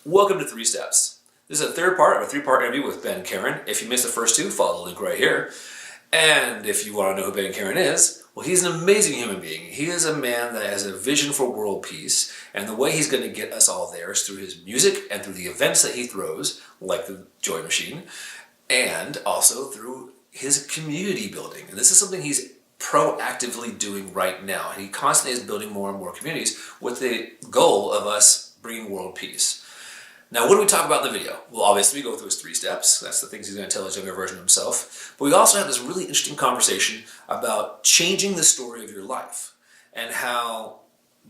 Welcome to 3 Steps. This is a third part of a 3-part interview with Ben Caron. If you missed the first 2, follow the link right here. And if you want to know who Ben Caron is, well, he's an amazing human being. He is a man that has a vision for world peace, and the way he's going to get us all there is through his music and through the events that he throws, like the Joy Machine, and also through his community building. And this is something he's proactively doing right now. And he constantly is building more and more communities with the goal of us bringing world peace. Now, what do we talk about in the video? Well, obviously, we go through his 3 steps. That's the things he's going to tell his younger version of himself. But we also have this really interesting conversation about changing the story of your life and how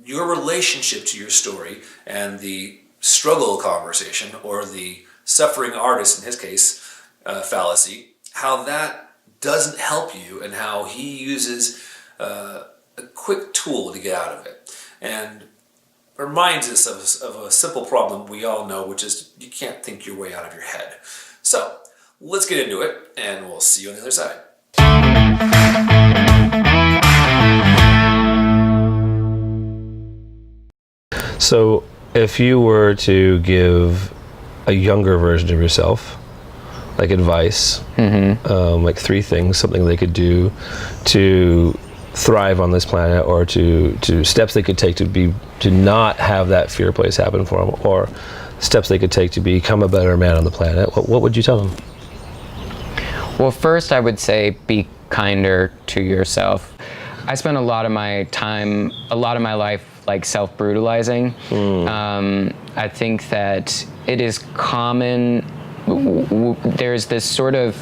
your relationship to your story and the struggle conversation, or the suffering artist, in his case, Fallacy, how that doesn't help you and how he uses a quick tool to get out of it. And reminds us of a simple problem we all know, which is you can't think your way out of your head. So let's get into it, and we'll see you on the other side. So if you were to give a younger version of yourself, like advice, like 3 things, something they could do to thrive on this planet, or to steps they could take to not have that fear place happen for them, or steps they could take to become a better man on the planet, what would you tell them? Well, first I would say be kinder to yourself. I spent a lot of my life like self-brutalizing. I think that it is common. There's this sort of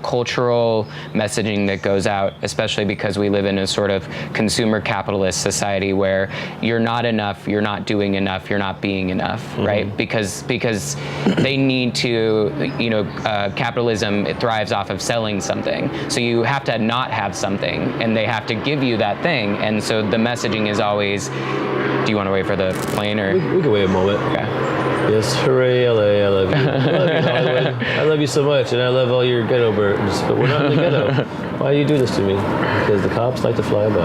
cultural messaging that goes out, especially because we live in a sort of consumer capitalist society where you're not enough, you're not doing enough, you're not being enough, right? Because they need to, capitalism, it thrives off of selling something. So you have to not have something, and they have to give you that thing. And so the messaging is always, do you want to wait for the plane, or? We can wait a moment. Okay. Yes, hooray, LA, I love you. I love you, Hollywood. I love you so much, and I love all your ghetto birds, but we're not in the ghetto. Why do you do this to me? Because the cops like to fly by.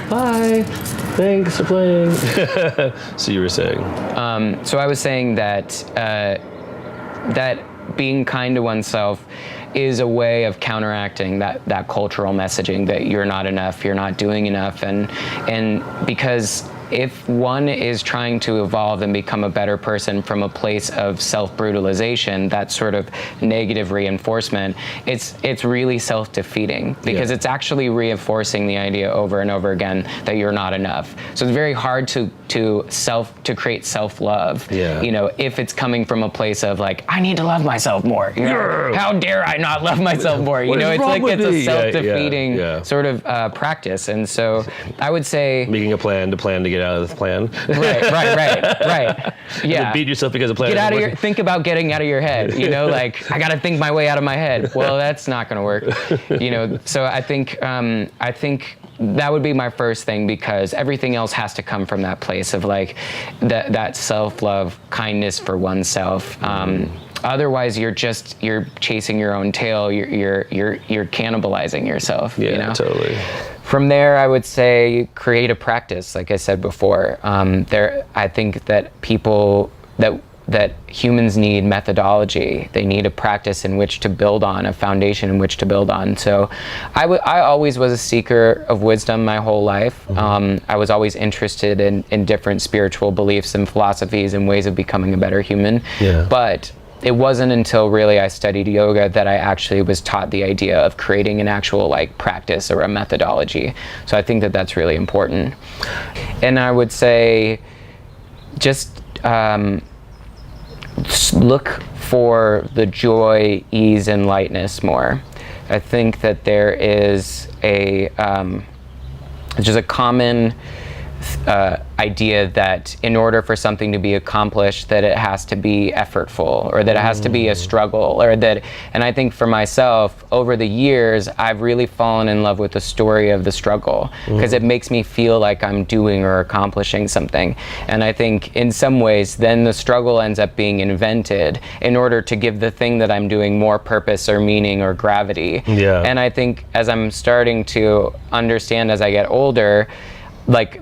Bye. Thanks for playing. So you were saying? So I was saying that that being kind to oneself is a way of counteracting that cultural messaging that you're not enough, you're not doing enough, and because if one is trying to evolve and become a better person from a place of self-brutalization, that sort of negative reinforcement, it's really self-defeating, because it's actually reinforcing the idea over and over again that you're not enough. So it's very hard to create self-love. If it's coming from a place of like, I need to love myself more. How dare I not love myself more? It's like it's a self-defeating sort of practice. And so I would say making a plan to get out of the plan. Right. Yeah. Beat yourself because of plan. Think about getting out of your head. Like I got to think my way out of my head. Well, that's not going to work. So I think that would be my first thing, because everything else has to come from that place of like that self-love, kindness for oneself. Otherwise, you're chasing your own tail. You're cannibalizing yourself. Totally. From there, I would say create a practice. Like I said before, I think that that humans need methodology. They need a practice in which to build on, a foundation in which to build on. So I always was a seeker of wisdom my whole life. I was always interested in different spiritual beliefs and philosophies and ways of becoming a better human. But it wasn't until really I studied yoga that I actually was taught the idea of creating an actual like practice or a methodology. So I think that that's really important. And I would say just look for the joy, ease, and lightness more. I think that there is just a common idea that in order for something to be accomplished, that it has to be effortful, or that it has to be a struggle, and I think for myself, over the years, I've really fallen in love with the story of the struggle, because it makes me feel like I'm doing or accomplishing something. And I think in some ways, then the struggle ends up being invented in order to give the thing that I'm doing more purpose or meaning or gravity. And I think as I'm starting to understand as I get older, like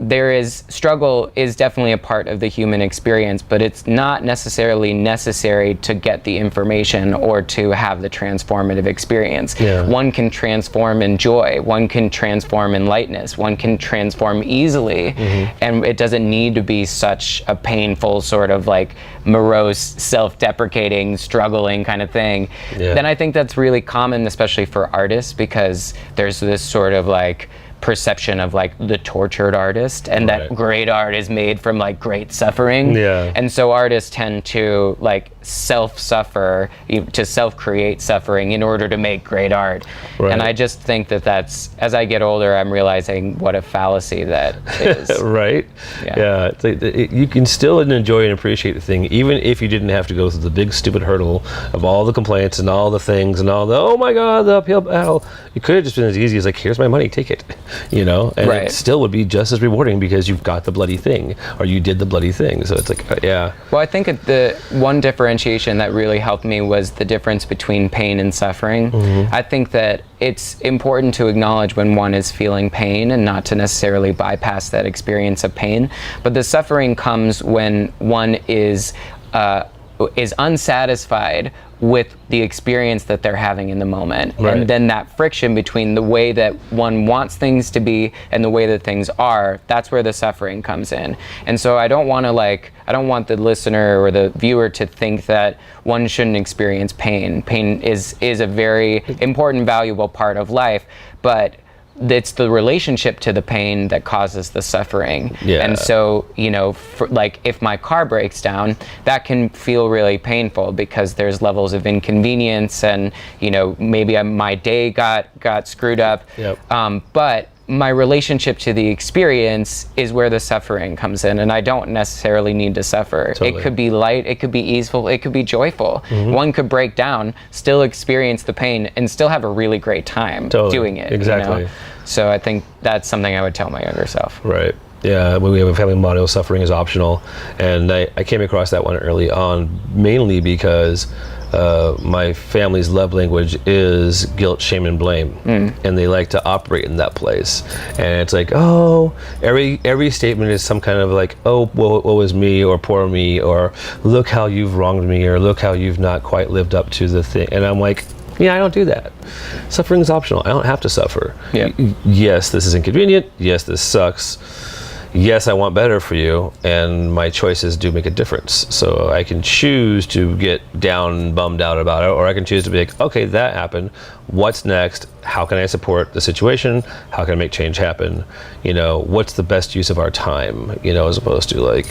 struggle is definitely a part of the human experience, but it's not necessarily necessary to get the information or to have the transformative experience. Yeah. One can transform in joy, one can transform in lightness, one can transform easily, and it doesn't need to be such a painful sort of like morose, self-deprecating, struggling kind of thing. Yeah. Then I think that's really common, especially for artists, because there's this sort of like perception of like the tortured artist, and Right. that great art is made from like great suffering. Yeah. And so artists tend to like self-suffer, to self-create suffering in order to make great art. Right. And I just think that that's, as I get older, I'm realizing what a fallacy that is. Right? Yeah. It's like, you can still enjoy and appreciate the thing, even if you didn't have to go through the big stupid hurdle of all the complaints and all the things and all the, oh my God, the uphill battle. It could have just been as easy as like, here's my money, take it. You know? And Right. it still would be just as rewarding because you've got the bloody thing, or you did the bloody thing. So it's like, yeah. Well, I think the one differentiation that really helped me was the difference between pain and suffering. I think that it's important to acknowledge when one is feeling pain and not to necessarily bypass that experience of pain. But the suffering comes when one is unsatisfied with the experience that they're having in the moment. Right. And then that friction between the way that one wants things to be and the way that things are, that's where the suffering comes in. And so I don't want the listener or the viewer to think that one shouldn't experience pain. Pain is a very important, valuable part of life, but it's the relationship to the pain that causes the suffering. Yeah. And so, like if my car breaks down, that can feel really painful because there's levels of inconvenience, and maybe my day got screwed up. Yep. But my relationship to the experience is where the suffering comes in, and I don't necessarily need to suffer. Totally. It could be light, it could be easeful, it could be joyful. One could break down, still experience the pain, and still have a really great time doing it. Exactly. So I think that's something I would tell my younger self. Right. Yeah, we have a family motto, suffering is optional. And I came across that one early on, mainly because my family's love language is guilt, shame, and blame. And they like to operate in that place. And it's like, oh, every statement is some kind of like, oh, woe is me, or poor me, or look how you've wronged me, or look how you've not quite lived up to the thing. And I'm like, yeah, I don't do that. Suffering is optional. I don't have to suffer. Yeah. Yes, this is inconvenient. Yes, this sucks. Yes, I want better for you, and my choices do make a difference. So I can choose to get down and bummed out about it, or I can choose to be like, okay, that happened. What's next? How can I support the situation? How can I make change happen? What's the best use of our time? As opposed to like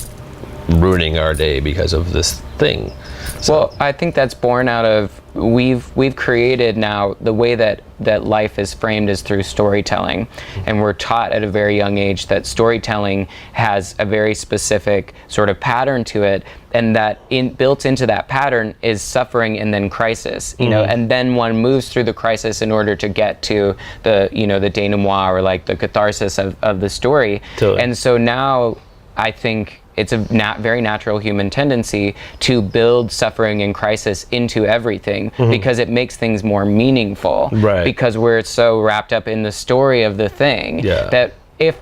ruining our day because of this thing. So, well, I think that's born out of we've created now the way that life is framed is through storytelling, and we're taught at a very young age that storytelling has a very specific sort of pattern to it, and that built into that pattern is suffering and then crisis, and then one moves through the crisis in order to get to the the denouement, or like the catharsis of the story. Totally. And so now I think it's a very natural human tendency to build suffering and crisis into everything, because it makes things more meaningful. Right. Because we're so wrapped up in the story of the thing, that if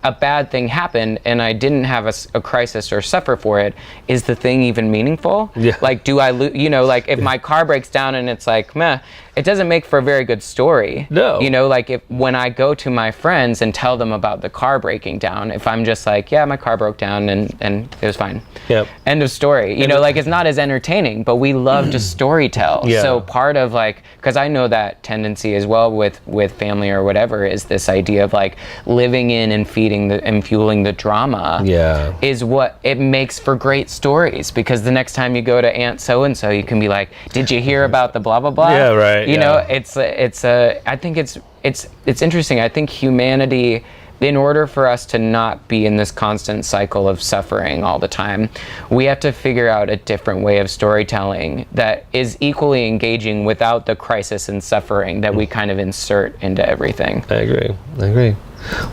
a bad thing happened and I didn't have a crisis or suffer for it, is the thing even meaningful? Yeah. Like, do I like if my car breaks down and it's like, meh, it doesn't make for a very good story. No. Like when I go to my friends and tell them about the car breaking down, if I'm just like, yeah, my car broke down and it was fine. Yep. End of story. Like it's not as entertaining, but we love to storytell. Yeah. So part of because I know that tendency as well with family or whatever, is this idea of like living in and feeding and fueling the drama. Yeah. Is what it makes for great stories, because the next time you go to Aunt so-and-so, you can be like, did you hear about the blah, blah, blah? Yeah, right. I think it's interesting. I think humanity, in order for us to not be in this constant cycle of suffering all the time, we have to figure out a different way of storytelling that is equally engaging without the crisis and suffering that we kind of insert into everything. I agree.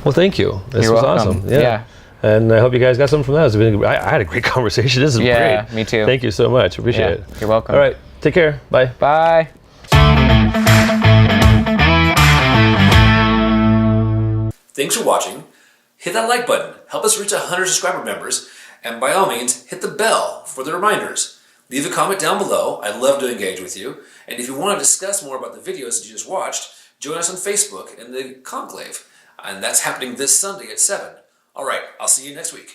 Well, thank you. This You're was welcome. awesome. Yeah. And I hope you guys got something from that. I had a great conversation. This is great. Yeah, me too. Thank you so much. Appreciate it. You're welcome. All right. Take care. Bye. Bye. Thanks for watching. hit that like button. Help us reach 100 subscriber members. And by all means, hit the bell for the reminders. Leave a comment down below. I'd love to engage with you. And if you want to discuss more about the videos that you just watched, join us on Facebook in the Conclave. And that's happening this Sunday at 7. All right, I'll see you next week.